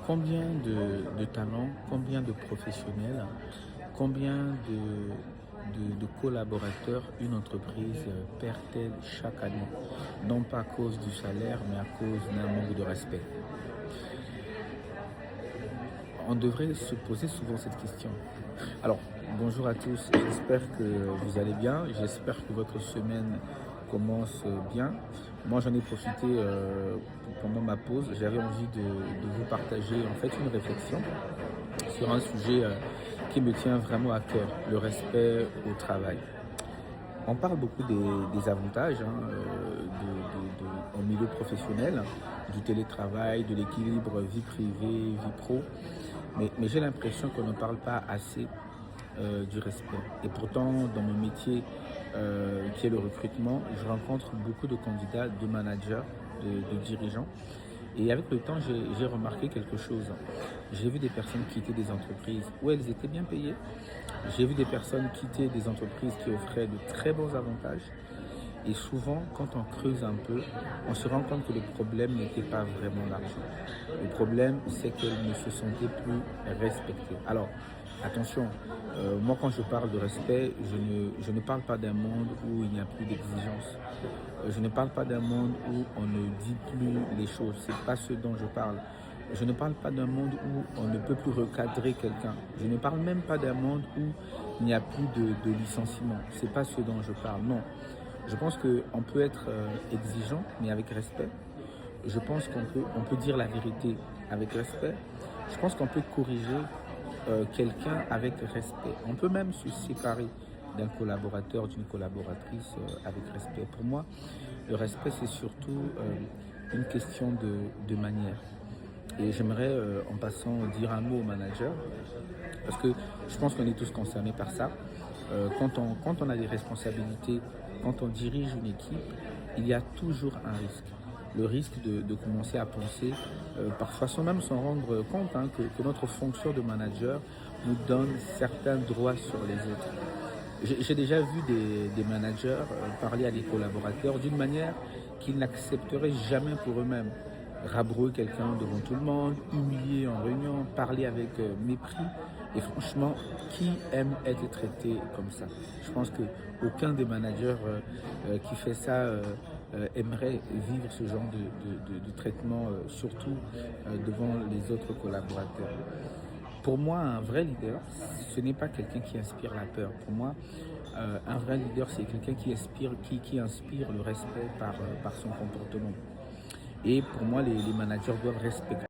Combien de talents, combien de professionnels, combien de collaborateurs une entreprise perd-elle chaque année? Non pas à cause du salaire, mais à cause d'un manque de respect. On devrait se poser souvent cette question. Alors, bonjour à tous, j'espère que vous allez bien, j'espère que votre semaine commence bien. Moi, j'en ai profité pendant ma pause, j'avais envie de vous partager en fait une réflexion sur un sujet qui me tient vraiment à cœur, le respect au travail. On parle beaucoup des avantages au milieu professionnel, du télétravail, de l'équilibre vie privée, vie pro, mais j'ai l'impression qu'on ne parle pas assez du respect. Et pourtant, dans mon métier qui est le recrutement, je rencontre beaucoup de candidats, de managers, de dirigeants. Et avec le temps, j'ai remarqué quelque chose. J'ai vu des personnes quitter des entreprises où elles étaient bien payées. J'ai vu des personnes quitter des entreprises qui offraient de très bons avantages. Et souvent, quand on creuse un peu, on se rend compte que le problème n'était pas vraiment l'argent. Le problème, c'est qu'elles ne se sentaient plus respectées. Alors, attention, moi quand je parle de respect, je ne parle pas d'un monde où il n'y a plus d'exigence. Je ne parle pas d'un monde où on ne dit plus les choses. Ce n'est pas ce dont je parle. Je ne parle pas d'un monde où on ne peut plus recadrer quelqu'un. Je ne parle même pas d'un monde où il n'y a plus de licenciement. Ce n'est pas ce dont je parle. Non. Je pense qu'on peut être exigeant, mais avec respect. Je pense qu'on peut dire la vérité avec respect. Je pense qu'on peut corriger quelqu'un avec respect. On peut même se séparer d'un collaborateur, d'une collaboratrice avec respect. Pour moi, le respect, c'est surtout une question de manière. Et j'aimerais, en passant, dire un mot au manager, parce que je pense qu'on est tous concernés par ça. Quand on a des responsabilités, quand on dirige une équipe, il y a toujours un risque. Le risque de commencer à penser, parfois sans même s'en rendre compte, que notre fonction de manager nous donne certains droits sur les autres. J'ai déjà vu des managers parler à des collaborateurs d'une manière qu'ils n'accepteraient jamais pour eux-mêmes. Rabrouer quelqu'un devant tout le monde, humilier en réunion, parler avec mépris. Et franchement, qui aime être traité comme ça? Je pense qu'aucun des managers qui fait ça aimerait vivre ce genre de traitement, surtout devant les autres collaborateurs. Pour moi, un vrai leader, ce n'est pas quelqu'un qui inspire la peur. Pour moi, un vrai leader, c'est quelqu'un qui inspire le respect par son comportement. Et pour moi, les managers doivent respecter